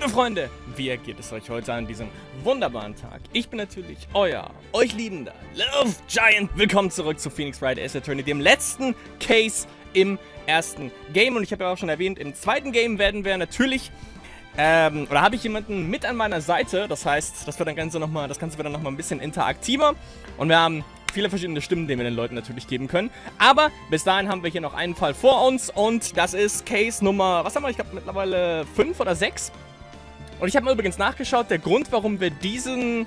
Liebe Freunde, wie geht es euch heute an diesem wunderbaren Tag? Ich bin natürlich euch liebender Love Giant. Willkommen zurück zu Phoenix Wright as Attorney, dem letzten Case im ersten Game. Und ich habe ja auch schon erwähnt, im zweiten Game werden wir natürlich, oder habe ich jemanden mit an meiner Seite. Das heißt, das Ganze wird dann nochmal ein bisschen interaktiver. Und wir haben viele verschiedene Stimmen, die wir den Leuten natürlich geben können. Aber bis dahin haben wir hier noch einen Fall vor uns. Und das ist Case Nummer, was haben wir? Ich glaube mittlerweile 5 oder 6. Und ich habe mal übrigens nachgeschaut, der Grund, warum wir diesen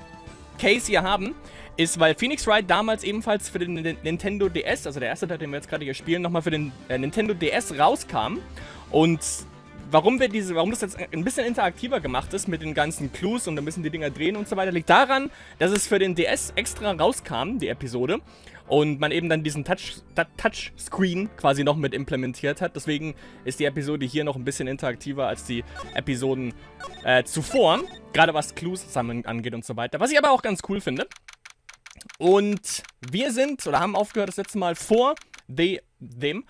Case hier haben, ist, weil Phoenix Wright damals ebenfalls für den Nintendo DS, also der erste Teil, den wir jetzt gerade hier spielen, nochmal für den Nintendo DS rauskam. Und warum das jetzt ein bisschen interaktiver gemacht ist mit den ganzen Clues und ein bisschen die Dinger drehen und so weiter, liegt daran, dass es für den DS extra rauskam, die Episode, und man eben dann diesen Touchscreen quasi noch mit implementiert hat. Deswegen ist die Episode hier noch ein bisschen interaktiver als die Episoden zuvor, gerade was Clues sammeln angeht und so weiter, was ich aber auch ganz cool finde. Und wir haben aufgehört das letzte Mal vor dem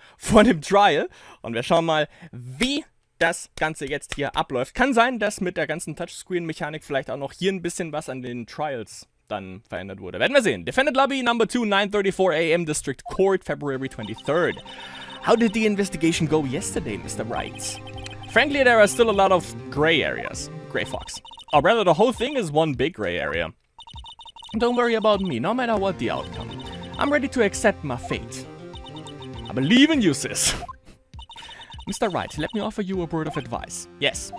Trial, und wir schauen mal, wie das Ganze jetzt hier abläuft. Kann sein, dass mit der ganzen Touchscreen-Mechanik vielleicht auch noch hier ein bisschen was an den Trials dann verändert wurde. Werden wir sehen. Defendant Lobby Number 2, 9:34 a.m. District Court, February 23rd. How did the investigation go yesterday, Mr. Wright? Frankly, there are still a lot of gray areas. Gray fox. Or rather, the whole thing is one big gray area. Don't worry about me, no matter what the outcome. I'm ready to accept my fate. I believe in you, sis. Mr. Wright, let me offer you a word of advice. Yes,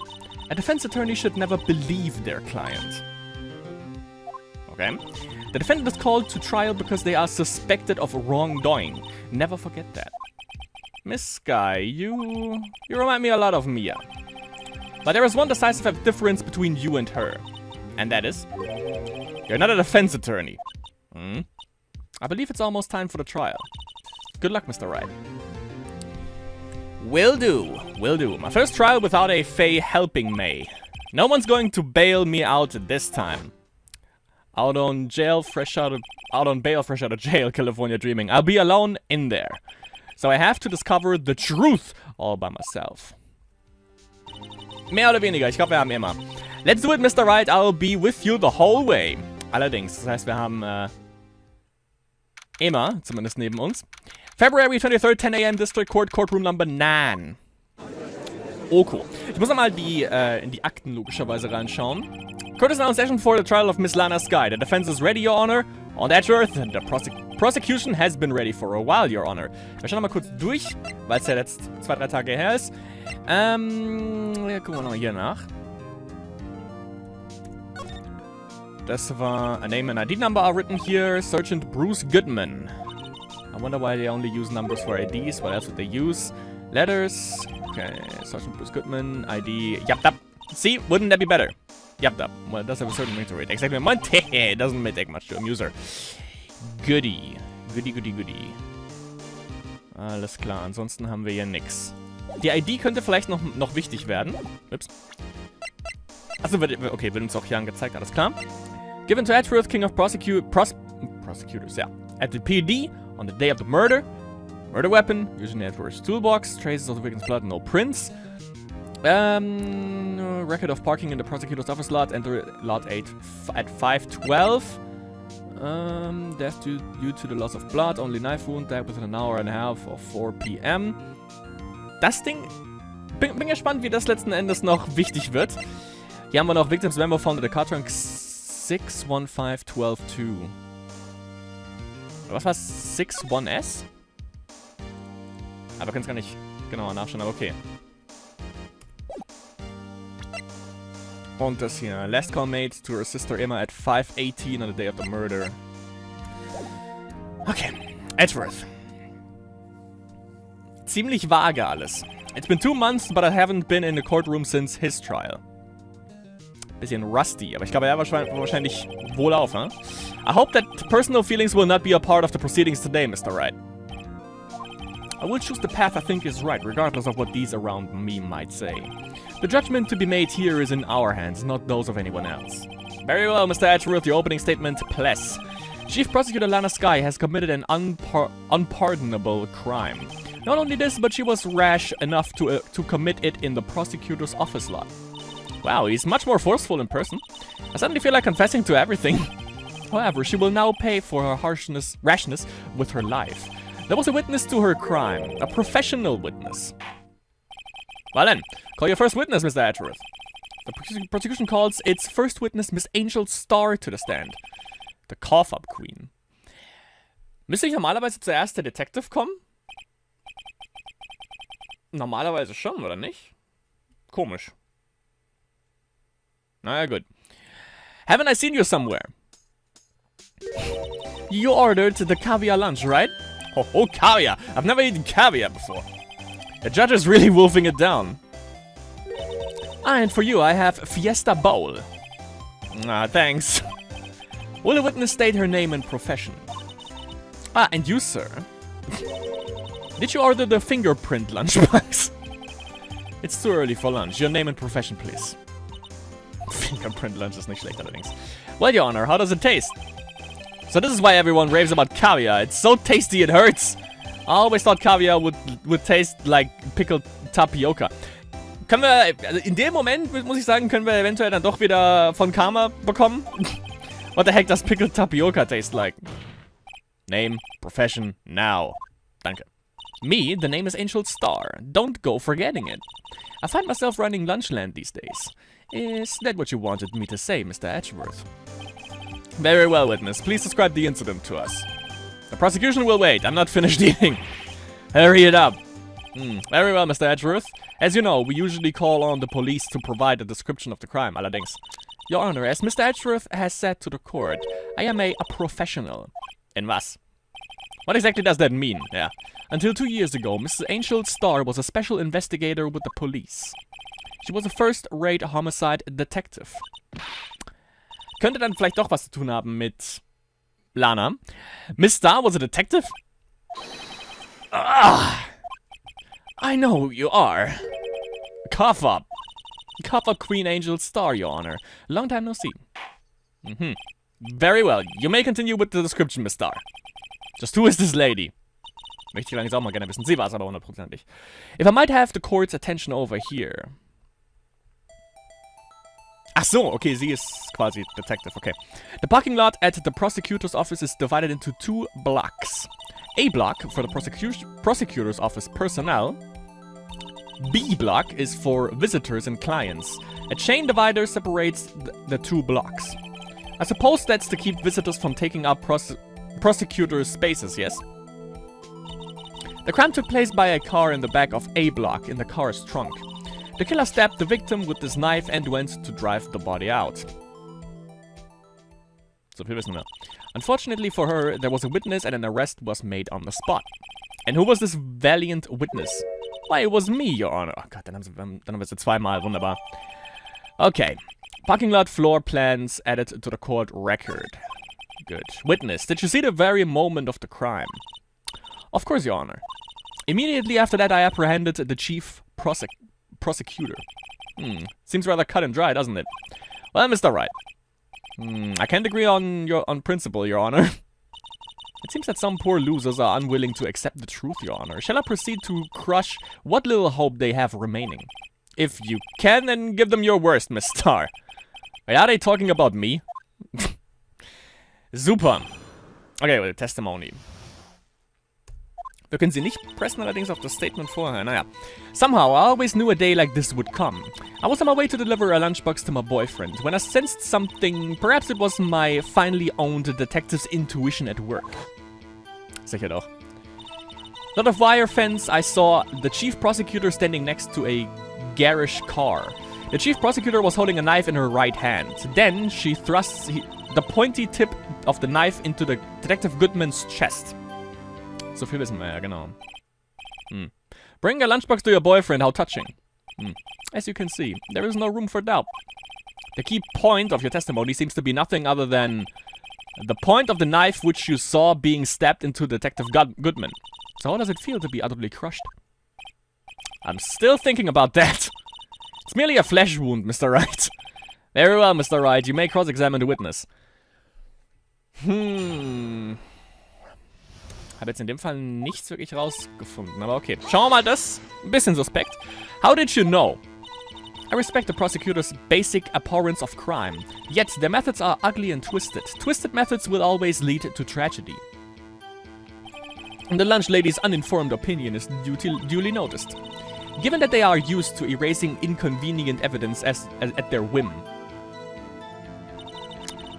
a defense attorney should never believe their client. Okay. The defendant is called to trial because they are suspected of wrongdoing. Never forget that. Miss Sky, you remind me a lot of Mia. But there is one decisive difference between you and her. And that is, you're not a defense attorney. I believe it's almost time for the trial. Good luck, Mr. Wright. Will do. My first trial without a Fae helping me. No one's going to bail me out this time. Out on bail, fresh out of jail, California dreaming. I'll be alone in there. So I have to discover the truth all by myself. Mehr oder weniger, ich glaube, wir haben immer. Let's do it, Mr. Wright, I'll be with you the whole way. Allerdings, das heißt, wir haben Emma, zumindest neben uns. February 23rd, 10 a.m. District Court, Courtroom Number 9. Oh, cool. Ich muss nochmal in die Akten logischerweise reinschauen. Court is now in session for the trial of Miss Lana Sky. The defense is ready, Your Honor. On that earth, the prosecution has been ready for a while, Your Honor. Wir schauen nochmal kurz durch, weil es ja jetzt 2-3 Tage her ist. Ja, gucken wir nochmal hier nach. Das war a name and ID number are written here. Sergeant Bruce Goodman. I wonder why they only use numbers for IDs. What else would they use? Letters. Okay, Sergeant Bruce Goodman. ID. Yup. See, wouldn't that be better? Yup. Well, it does have a certain ring to it. Exactly. It doesn't take much to a user. Goodie. Alles klar, ansonsten haben wir hier nix. Die ID könnte vielleicht noch wichtig werden. Ups. Achso, okay, wird uns auch hier angezeigt, alles klar. Given to Edgeworth, King of Prosecutors, yeah. At the PD, on the day of the murder. Murder weapon, using Edgeworth's toolbox. Traces of the victim's blood, no prints. Record of parking in the prosecutor's office lot. Enter lot 8 at 5:12. Death due to the loss of blood. Only knife wound. Died within an hour and a half of 4 p.m. Das Ding... Bin gespannt, wie das letzten Endes noch wichtig wird. Hier haben wir noch Victims Member found at the car trunk 615122. Was war 61S? Aber wir können es gar nicht genauer nachschauen, aber okay. Und das hier. Last call made to her sister Emma at 5:18 on the day of the murder. Okay. Edgeworth. Ziemlich vage alles. It's been 2 months, but I haven't been in the courtroom since his trial. Bisschen rusty, aber ich glaube, er war wahrscheinlich wohlauf, ne? I hope that personal feelings will not be a part of the proceedings today, Mr. Wright. I will choose the path I think is right, regardless of what these around me might say. The judgment to be made here is in our hands, not those of anyone else. Very well, Mr. Edgeworth, your opening statement, please. Chief Prosecutor Lana Sky has committed an unpardonable crime. Not only this, but she was rash enough to commit it in the prosecutor's office lot. Wow, he's much more forceful in person. I suddenly feel like confessing to everything. However, she will now pay for her rashness with her life. There was a witness to her crime. A professional witness. Well then, call your first witness, Mr. Edgeworth. The prosecution calls its first witness, Miss Angel Starr, to the stand. The Cough-Up Queen. Müsste nicht normalerweise zuerst der Detective kommen? Normalerweise schon, oder nicht? Komisch. Naja, gut. Haven't I seen you somewhere? You ordered the caviar lunch, right? Oh, caviar! I've never eaten caviar before. The judge is really wolfing it down. And for you, I have Fiesta Bowl. Ah, thanks. Will the witness state her name and profession? Ah, and you, sir? Did you order the fingerprint lunchbox? It's too early for lunch. Your name and profession, please. Fingerprint lunch ist nicht schlecht allerdings. Well, Your Honor, how does it taste? So this is why everyone raves about caviar. It's so tasty it hurts. I always thought caviar would taste like pickled tapioca. Können wir, also in dem Moment, muss ich sagen, können wir eventuell dann doch wieder von Karma bekommen? What the heck does pickled tapioca taste like? Name, profession, now. Danke. Me, the name is Angel Starr. Don't go forgetting it. I find myself running Lunchland these days. Is that what you wanted me to say, Mr. Edgeworth? Very well, witness. Please describe the incident to us. The prosecution will wait. I'm not finished eating. Hurry it up. Very well, Mr. Edgeworth. As you know, we usually call on the police to provide a description of the crime. Allerdings, Your Honor, as Mr. Edgeworth has said to the court, I am a professional. In was? What exactly does that mean? Yeah. Until 2 years ago, Mrs. Angel Starr was a special investigator with the police. She was a first-rate homicide detective. Könnte dann vielleicht doch was zu tun haben mit Lana. Miss Starr was a detective? Ah! I know who you are. Cough up. Cough up Queen Angel Starr, Your Honor. Long time no see. Very well. You may continue with the description, Miss Starr. Just who is this lady? Möchte ich langsam auch mal gerne wissen. Sie war es aber hundertprozentig. If I might have the court's attention over here. Ach so, okay, sie ist quasi Detective, okay. The parking lot at the prosecutor's office is divided into 2 blocks. A block for the prosecutor's office personnel. B block is for visitors and clients. A chain divider separates the 2 blocks. I suppose that's to keep visitors from taking up prosecutor's spaces, yes? The crime took place by a car in the back of A block in the car's trunk. The killer stabbed the victim with this knife and went to drive the body out. So viel wissen wir. Unfortunately for her, there was a witness and an arrest was made on the spot. And who was this valiant witness? Why, it was me, Your Honor. Oh Gott, dann haben wir sie zweimal. Wunderbar. Okay. Parking lot floor plans added to the court record. Good. Witness, did you see the very moment of the crime? Of course, Your Honor. Immediately after that, I apprehended the chief prosecutor. Seems rather cut and dry, doesn't it? Well, Mr. Wright. I can't agree on principle, Your Honor. It seems that some poor losers are unwilling to accept the truth, Your Honor. Shall I proceed to crush what little hope they have remaining? If you can, then give them your worst, Miss Starr. Are they talking about me? Super. Okay, well, Testimony. Wir können sie nicht pressen, allerdings auf das Statement vorher. Naja. Somehow, I always knew a day like this would come. I was on my way to deliver a lunchbox to my boyfriend when I sensed something. Perhaps it was my finely owned detective's intuition at work. Sicher doch. Not a wire fence, I saw the chief prosecutor standing next to a garish car. The chief prosecutor was holding a knife in her right hand. Then she thrusts the pointy tip of the knife into the Detective Goodman's chest. So viel wissen wir ja, genau. Bring a lunchbox to your boyfriend, how touching. As you can see, there is no room for doubt. The key point of your testimony seems to be nothing other than the point of the knife which you saw being stabbed into Detective Goodman. So how does it feel to be utterly crushed? I'm still thinking about that. It's merely a flesh wound, Mr. Wright. Very well, Mr. Wright, you may cross-examine the witness. Habe jetzt in dem Fall nichts wirklich rausgefunden, aber okay. Schauen wir mal das. Ein bisschen suspekt. How did you know? I respect the prosecutor's basic abhorrence of crime, yet their methods are ugly and twisted. Twisted methods will always lead to tragedy. The lunch lady's uninformed opinion is duly noticed, given that they are used to erasing inconvenient evidence at their whim.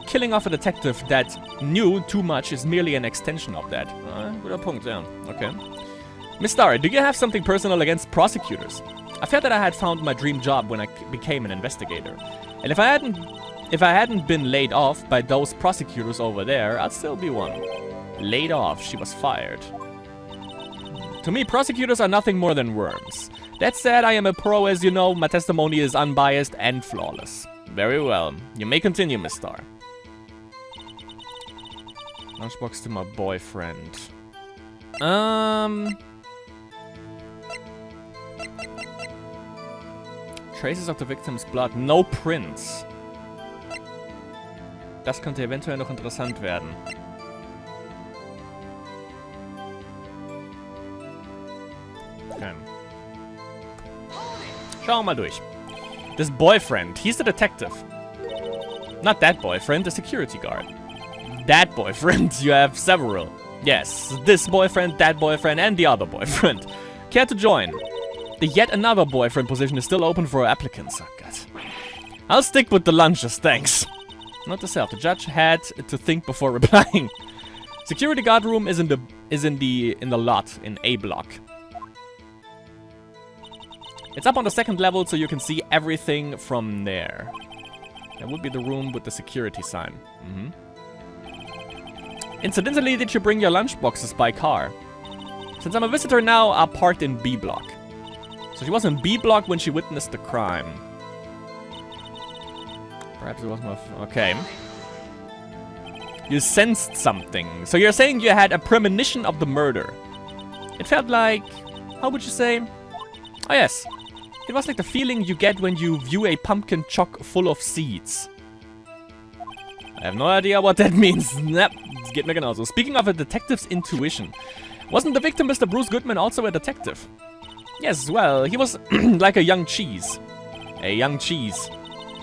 Killing off a detective that knew too much is merely an extension of that. Guter Punkt, yeah. Okay. Miss Starr, do you have something personal against prosecutors? I felt that I had found my dream job when I became an investigator. And if I hadn't been laid off by those prosecutors over there, I'd still be one. Laid off, she was fired. To me, prosecutors are nothing more than worms. That said, I am a pro, as you know. My testimony is unbiased and flawless. Very well. You may continue, Miss Starr. Lunchbox to my boyfriend. Traces of the victim's blood. No prints. Das könnte eventuell noch interessant werden. Okay. Schauen wir mal durch. This boyfriend, he's the detective. Not that boyfriend, the security guard. That boyfriend, you have several. Yes, this boyfriend, that boyfriend, and the other boyfriend. Care to join? The yet another boyfriend position is still open for applicants. Oh, God. I'll stick with the lunches, thanks. Note to self, the judge had to think before replying. Security guard room is in the lot in A block. It's up on the second level, so you can see everything from there. That would be the room with the security sign. Incidentally, did you bring your lunchboxes by car? Since I'm a visitor now, I'm parked in B block. So she was in B block when she witnessed the crime. Perhaps it was my... Okay. You sensed something. So you're saying you had a premonition of the murder. It felt like... How would you say? Oh yes. It was like the feeling you get when you view a pumpkin chock full of seeds. I have no idea what that means. Nope. Geht mir genauso. Speaking of a detective's intuition. Wasn't the victim Mr. Bruce Goodman also a detective? Yes, well, he was like a young cheese. A young cheese.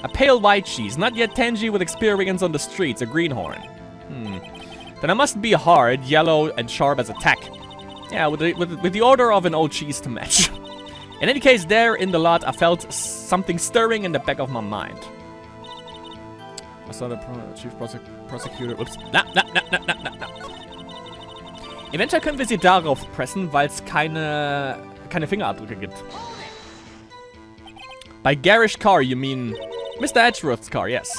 A pale white cheese, not yet tangy with experience on the streets, a greenhorn. Then I must be hard, yellow, and sharp as a tack. Yeah, with the odor of an old cheese to match. In any case, there in the lot, I felt something stirring in the back of my mind. I saw the chief prosecutor... Ups. Na. Eventuell können wir sie darauf pressen, weil es keine Fingerabdrücke gibt. By garish car, you mean Mr. Edgeworth's car, yes.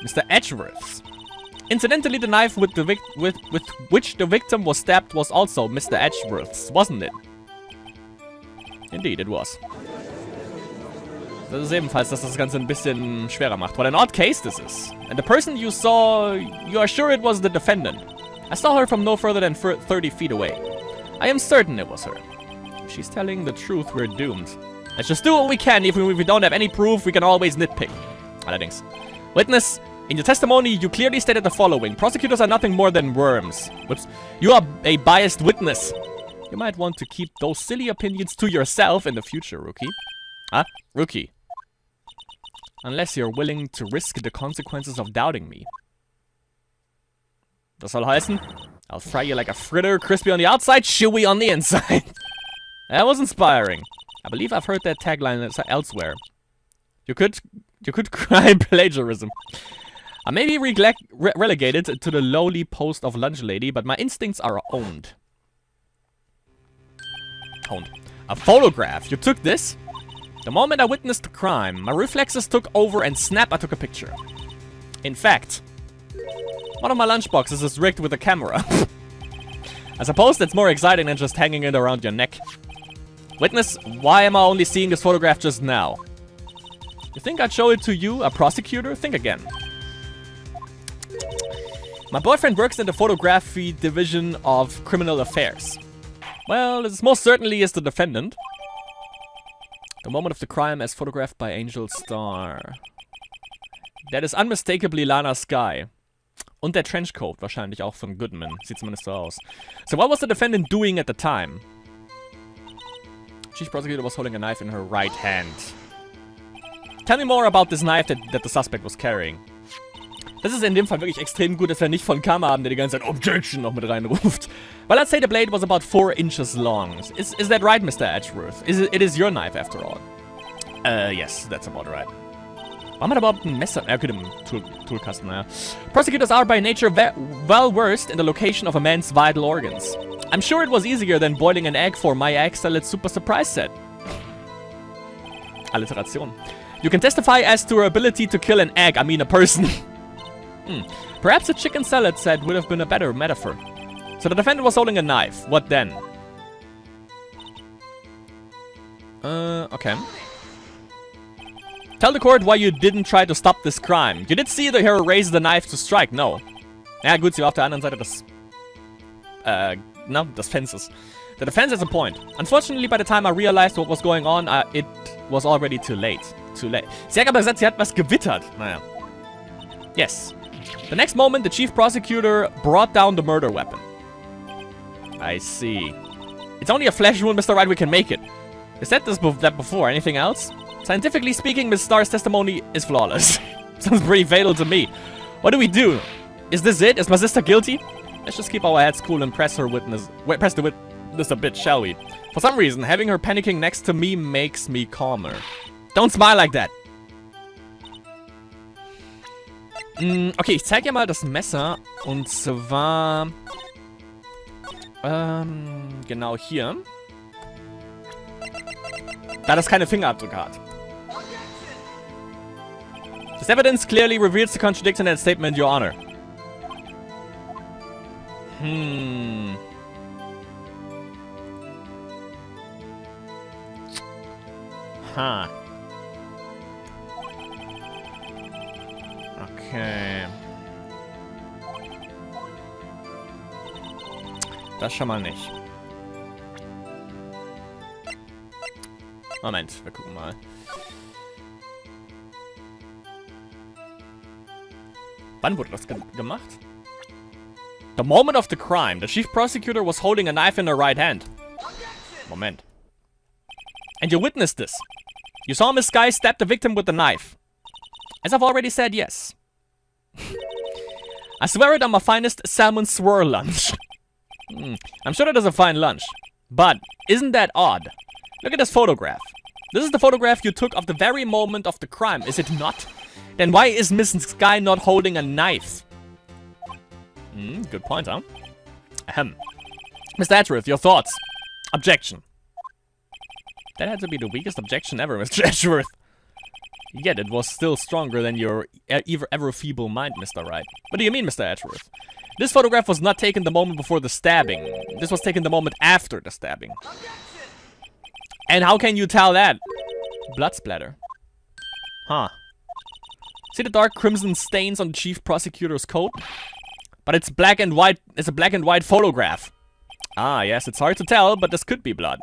Mr. Edgeworth's. Incidentally, the knife with which the victim was stabbed was also Mr. Edgeworth's, wasn't it? Indeed, it was. Das ist ebenfalls, dass das Ganze ein bisschen schwerer macht. What an odd case this is. And the person you saw, you are sure it was the defendant. I saw her from no further than 30 feet away. I am certain it was her. If she's telling the truth, we're doomed. Let's just do what we can. Even if we don't have any proof, we can always nitpick. Allerdings. Witness, in your testimony, you clearly stated the following. Prosecutors are nothing more than worms. Whoops. You are a biased witness. You might want to keep those silly opinions to yourself in the future, rookie. Huh? Rookie. Unless you're willing to risk the consequences of doubting me. Das soll heißen, I'll fry you like a fritter, crispy on the outside, chewy on the inside. That was inspiring. I believe I've heard that tagline elsewhere. You could cry plagiarism. I may be relegated to the lowly post of lunch lady, but my instincts are owned. A photograph? You took this? The moment I witnessed the crime, my reflexes took over and snap, I took a picture. In fact, one of my lunchboxes is rigged with a camera. I suppose that's more exciting than just hanging it around your neck. Witness, why am I only seeing this photograph just now? You think I'd show it to you, a prosecutor? Think again. My boyfriend works in the photography division of criminal affairs. Well, this most certainly is the defendant. The moment of the crime as photographed by Angel Star. That is unmistakably Lana Sky. Und der Trenchcoat, wahrscheinlich auch von Goodman. Sieht zumindest so aus. So what was the defendant doing at the time? Chief prosecutor was holding a knife in her right hand. Tell me more about this knife that the suspect was carrying. Das ist in dem Fall wirklich extrem gut, dass wir nicht von Kammer haben, der die ganze Zeit Objection noch mit reinruft. Well, let's say the blade was about 4 inches long. Is that right, Mr. Edgeworth? It is your knife, after all. Yes, that's about right. Warum hat er überhaupt ein Messer? Ja, okay, im Toolkasten, naja. Prosecutors are by nature well versed in the location of a man's vital organs. I'm sure it was easier than boiling an egg for my excellent super surprise set. Alliteration. You can testify as to her ability to kill an egg, I mean a person. Perhaps a chicken salad set would have been a better metaphor. So the defendant was holding a knife. What then? Okay. Tell the court why you didn't try to stop this crime. You did see her raise the knife to strike, no? Ja gut, sie war auf der anderen Seite des... des Fences. The defense has a point. Unfortunately, by the time I realized what was going on, it was already too late. Sie hat aber gesagt, sie hat was gewittert. Naja. Yes. The next moment, the chief prosecutor brought down the murder weapon. I see. It's only a flesh wound, Mr. Wright, we can make it. Is that before? Anything else? Scientifically speaking, Ms. Starr's testimony is flawless. Sounds pretty fatal to me. What do we do? Is this it? Is my sister guilty? Let's just keep our heads cool and press the witness a bit, shall we? For some reason, having her panicking next to me makes me calmer. Don't smile like that. Okay, ich zeige dir mal das Messer. Und zwar... genau hier. Da das keine Fingerabdrücke hat. This evidence clearly reveals the contradiction in that statement, Your Honor. Okay. Das schon mal nicht. Moment, wir gucken mal. Wann wurde das gemacht? The moment of the crime, the chief prosecutor was holding a knife in her right hand. Moment. And you witnessed this. You saw Miss Skye stab the victim with the knife. As I've already said, yes. I swear it on my finest salmon swirl lunch. I'm sure that is a fine lunch. But isn't that odd? Look at this photograph. This is the photograph you took of the very moment of the crime, is it not? Then why is Miss Skye not holding a knife? Good point, huh? Ahem. Mr. Edgeworth, your thoughts? Objection. That had to be the weakest objection ever, Mr. Edgeworth. Yet it was still stronger than your ever feeble mind, Mr. Wright. What do you mean, Mr. Edgeworth? This photograph was not taken the moment before the stabbing. This was taken the moment after the stabbing. And how can you tell that? Blood splatter. Huh. See the dark crimson stains on the chief prosecutor's coat? But it's black and white. It's a black and white photograph. Ah, yes, it's hard to tell, but this could be blood.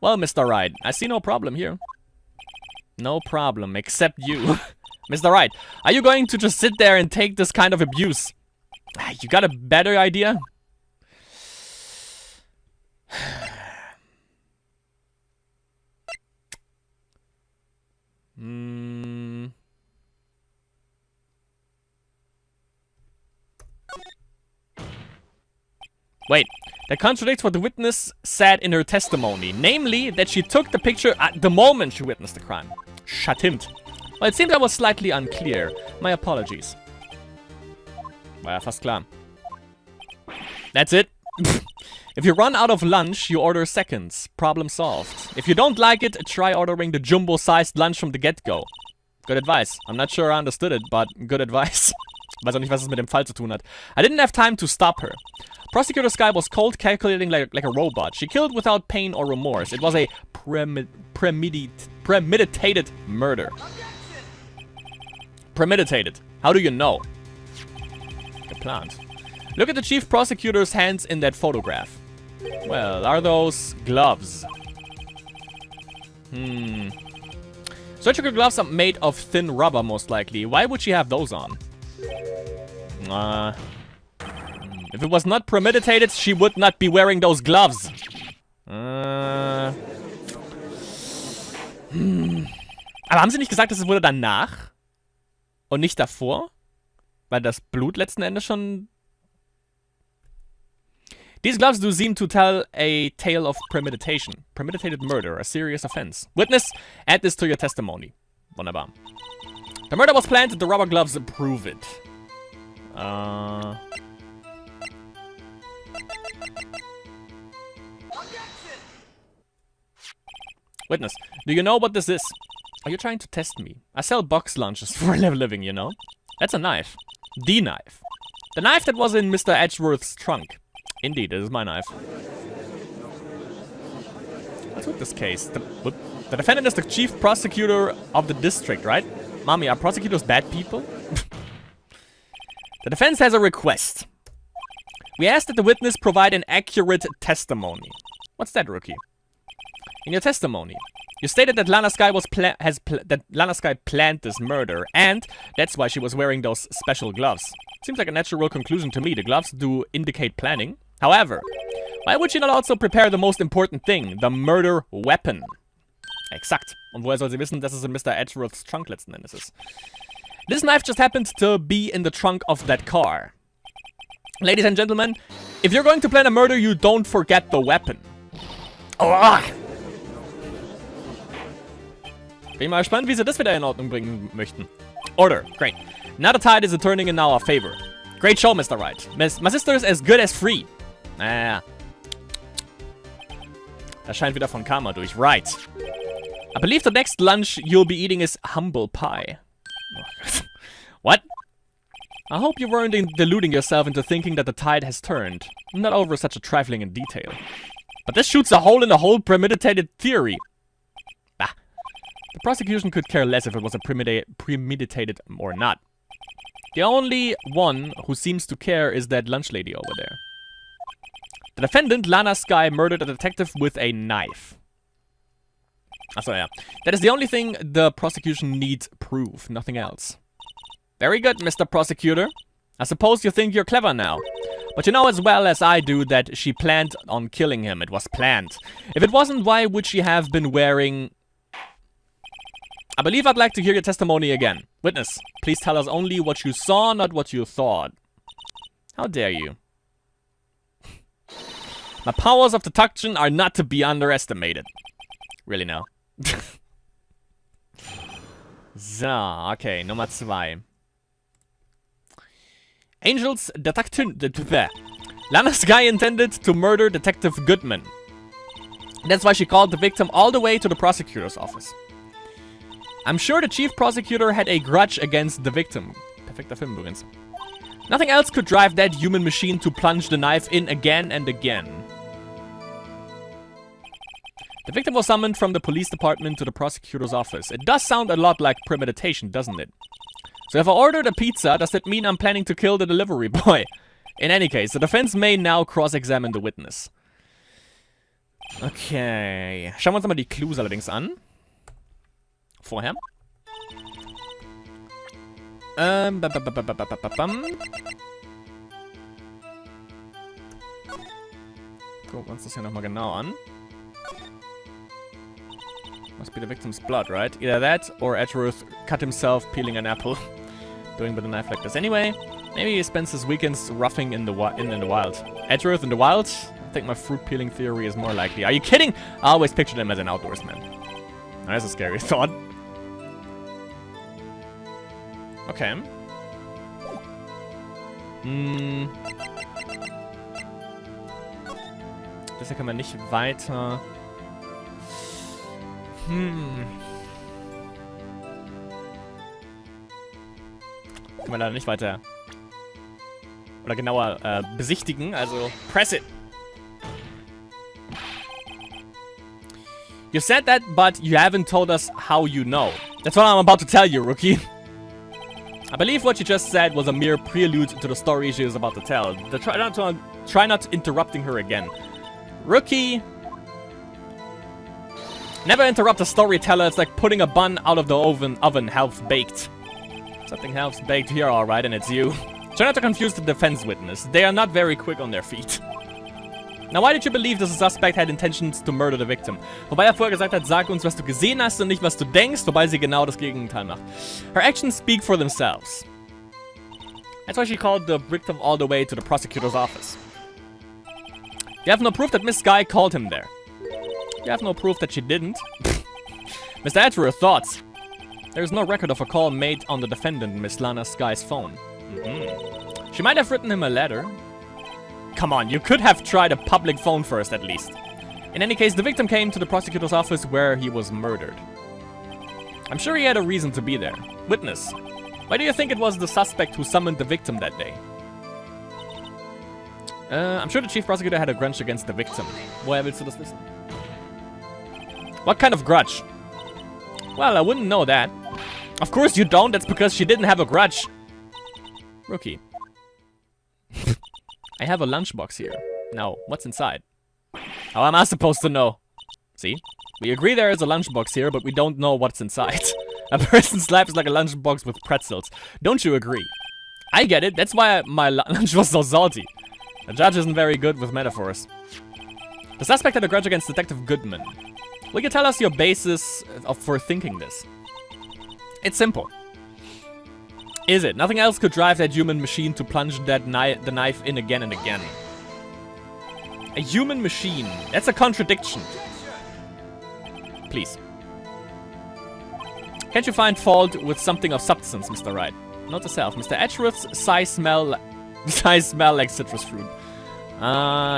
Well, Mr. Wright, I see no problem here. No problem, except you. Mr. Wright, are you going to just sit there and take this kind of abuse? You got a better idea? Wait, that contradicts what the witness said in her testimony. Namely, that she took the picture at the moment she witnessed the crime. Stimmt. Well, it seems I was slightly unclear. My apologies. War ja fast klar. That's it. If you run out of lunch, you order seconds. Problem solved. If you don't like it, try ordering the jumbo-sized lunch from the get-go. Good advice. I'm not sure I understood it, but good advice. Weiß auch nicht, was es mit dem Fall zu tun hat. I didn't have time to stop her. Prosecutor Skye was cold, calculating like a robot. She killed without pain or remorse. It was a premeditated murder. Premeditated. How do you know? Geplant. Look at the chief prosecutor's hands in that photograph. Well, are those gloves? Surgical gloves are made of thin rubber, most likely. Why would she have those on? If it was not premeditated, she would not be wearing those gloves. I Aber haben sie nicht gesagt, es wurde danach? Und nicht davor? Weil das Blut letzten Endes schon... These gloves do seem to tell a tale of premeditation. Premeditated murder, a serious offense. Witness, add this to your testimony. Wunderbar. The murder was planned, the rubber gloves prove it. Witness, do you know what this is? Are you trying to test me? I sell box lunches for a living, you know? That's a knife. The knife. The knife that was in Mr. Edgeworth's trunk. Indeed, it is my knife. What's with this case? The defendant is the chief prosecutor of the district, right? Mommy, are prosecutors bad people? The defense has a request. We ask that the witness provide an accurate testimony. What's that, Rookie? In your testimony, you stated that Lana Skye Lana Skye planned this murder, and that's why she was wearing those special gloves. Seems like a natural conclusion to me. The gloves do indicate planning. However, why would she not also prepare the most important thing, the murder weapon? Exakt. Und woher soll sie wissen, dass es in Mr. Edgeworth's trunk letzten Endes ist? This knife just happened to be in the trunk of that car. Ladies and gentlemen, if you're going to plan a murder, you don't forget the weapon. Oh. Bin mal gespannt, wie sie das wieder in Ordnung bringen möchten. Order. Great. Now the tide is turning in our favor. Great show, Mr. Wright. My sister is as good as free. Das scheint wieder von Karma durch. Right. I believe the next lunch you'll be eating is humble pie. Oh, what? I hope you weren't deluding yourself into thinking that the tide has turned. I'm not over such a trifling in detail. But this shoots a hole in the whole premeditated theory. Bah. The prosecution could care less if it was a premeditated or not. The only one who seems to care is that lunch lady over there. The defendant, Lana Skye, murdered a detective with a knife. Achso, yeah. That is the only thing the prosecution needs proof, nothing else. Very good, Mr. Prosecutor. I suppose you think you're clever now. But you know as well as I do that she planned on killing him. It was planned. If it wasn't, why would she have been wearing... I believe I'd like to hear your testimony again. Witness, please tell us only what you saw, not what you thought. How dare you? My powers of deduction are not to be underestimated. Really now. So, okay, Nummer 2. Angel's detective. Lana Skye intended to murder Detective Goodman. That's why she called the victim all the way to the prosecutor's office. I'm sure the chief prosecutor had a grudge against the victim. Perfekter Film übrigens. Nothing else could drive that human machine to plunge the knife in again and again. The victim was summoned from the police department to the prosecutor's office. It does sound a lot like premeditation, doesn't it? So if I ordered a pizza, does that mean I'm planning to kill the delivery boy? In any case, the defense may now cross-examine the witness. Okay. Schauen wir uns mal die Clues allerdings an. Vorher. Gucken wir uns das hier nochmal genau an. Must be the victim's blood, right? Either that, or Edgeworth cut himself peeling an apple. Doing with a knife like this. Anyway, maybe he spends his weekends roughing in the wild. Edgeworth in the wild? I think my fruit peeling theory is more likely. Are you kidding? I always pictured him as an outdoorsman. That's a scary thought. Okay. Deshalb kann man nicht weiter... Können wir leider nicht weiter... Oder genauer besichtigen, also press it. You said that, but you haven't told us how you know. That's what I'm about to tell you, Rookie. I believe what you just said was a mere prelude to the story she is about to tell. Try not interrupting her again. Rookie! Never interrupt a storyteller. It's like putting a bun out of the oven half-baked. Something half-baked here, alright, and it's you. Try not to confuse the defense witness. They are not very quick on their feet. Now, why did you believe that the suspect had intentions to murder the victim? Wobei er vorher gesagt hat, sag uns, was du gesehen hast und nicht, was du denkst, wobei sie genau das Gegenteil macht. Her actions speak for themselves. That's why she called the victim all the way to the prosecutor's office. You have no proof that Miss Guy called him there. You have no proof that she didn't. Mr. Edgeworth, thoughts? There is no record of a call made on the defendant, Miss Lana Sky's phone. She might have written him a letter. Come on, you could have tried a public phone first, at least. In any case, the victim came to the prosecutor's office where he was murdered. I'm sure he had a reason to be there. Witness. Why do you think it was the suspect who summoned the victim that day? I'm sure the chief prosecutor had a grudge against the victim. Woher willst du das wissen? What kind of grudge? Well, I wouldn't know that. Of course you don't, that's because she didn't have a grudge. Rookie. I have a lunchbox here. Now, what's inside? How am I supposed to know? See? We agree there is a lunchbox here, but we don't know what's inside. A person's life is like a lunchbox with pretzels. Don't you agree? I get it, that's why my lunch was so salty. The judge isn't very good with metaphors. The suspect had a grudge against Detective Goodman. Will you tell us your basis for thinking this? It's simple. Is it? Nothing else could drive that human machine to plunge that the knife in again and again. A human machine. That's a contradiction. Please. Can't you find fault with something of substance, Mr. Wright? Note to self. Mr. Edgeworth's sighs smell like citrus fruit.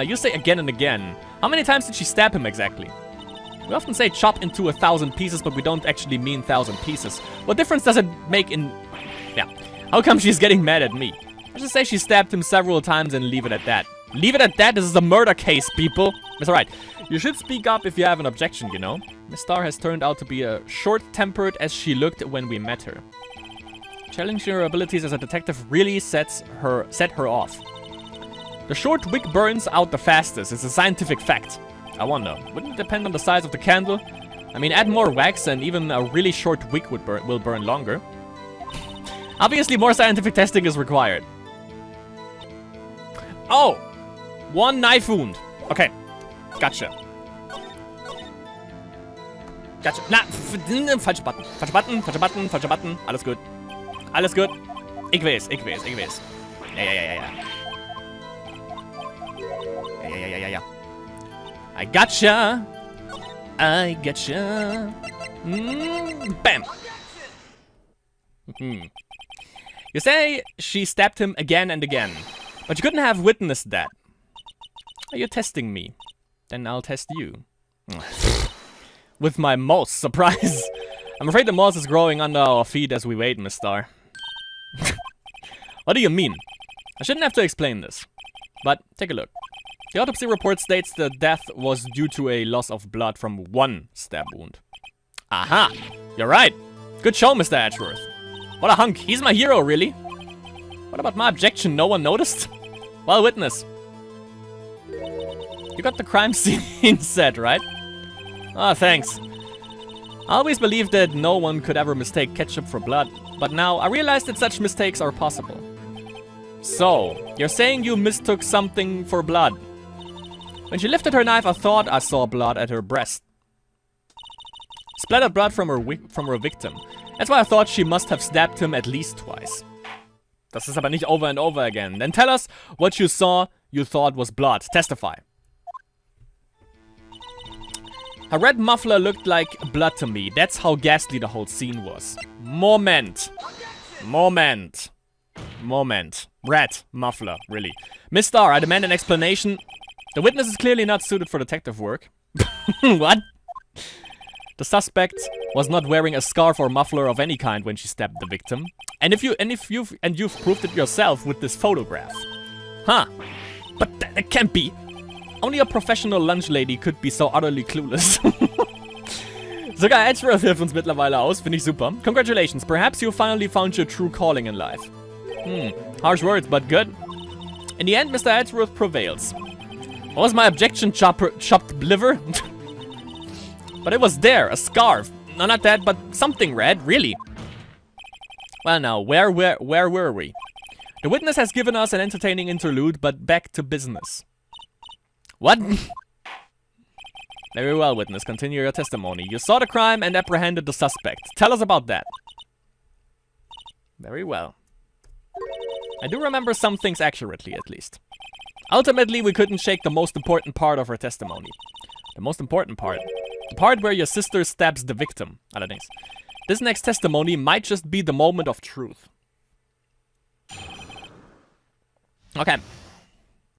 You say again and again. How many times did she stab him exactly? We often say chop into 1,000 pieces, but we don't actually mean 1,000 pieces. What difference does it make in... Yeah. How come she's getting mad at me? I should say she stabbed him several times and leave it at that. Leave it at that? This is a murder case, people. Mr. Wright, you should speak up if you have an objection, you know? Miss Starr has turned out to be as short-tempered as she looked when we met her. Challenging her abilities as a detective really set her off. The short wick burns out the fastest. It's a scientific fact. I wonder, wouldn't it depend on the size of the candle? I mean, add more wax and even a really short wick will burn longer. Obviously, more scientific testing is required. Oh! One knife wound. Okay. Gotcha. Gotcha. Na, falscher Button. Falscher Button, falscher Button, falscher Button. Alles gut. Alles gut. Ich weiß. Ja. I gotcha. Bam. You say she stabbed him again and again, but you couldn't have witnessed that. Are you testing me? Then I'll test you. With my mouse, surprise. I'm afraid the mouse is growing under our feet as we wait, Miss Starr. What do you mean? I shouldn't have to explain this. But take a look. The autopsy report states the death was due to a loss of blood from one stab wound. Aha! You're right! Good show, Mr. Edgeworth. What a hunk. He's my hero, really. What about my objection? No one noticed? Well, witness. You got the crime scene set, right? Ah, thanks. I always believed that no one could ever mistake ketchup for blood, but now I realize that such mistakes are possible. So, you're saying you mistook something for blood? When she lifted her knife, I thought I saw blood at her breast. Splattered blood from her victim. That's why I thought she must have stabbed him at least twice. Das ist aber nicht over and over again. Then tell us what you saw you thought was blood. Testify. Her red muffler looked like blood to me. That's how ghastly the whole scene was. Moment. Red muffler, really. Miss Starr, I demand an explanation. The witness is clearly not suited for detective work. What? The suspect was not wearing a scarf or muffler of any kind when she stabbed the victim. And you've proved it yourself with this photograph. Huh. But that can't be. Only a professional lunch lady could be so utterly clueless. Sogar Edgeworth hilft uns mittlerweile aus, finde ich super. Congratulations, perhaps you finally found your true calling in life. Harsh words, but good. In the end, Mr. Edgeworth prevails. What was my objection, chopped liver? But it was there, a scarf. No, not that, but something red, really. Well now, where were we? The witness has given us an entertaining interlude, but back to business. What? Very well, witness. Continue your testimony. You saw the crime and apprehended the suspect. Tell us about that. Very well. I do remember some things accurately, at least. Ultimately, we couldn't shake the most important part of her testimony. The most important part. The part where your sister stabs the victim, allerdings. This next testimony might just be the moment of truth. Okay.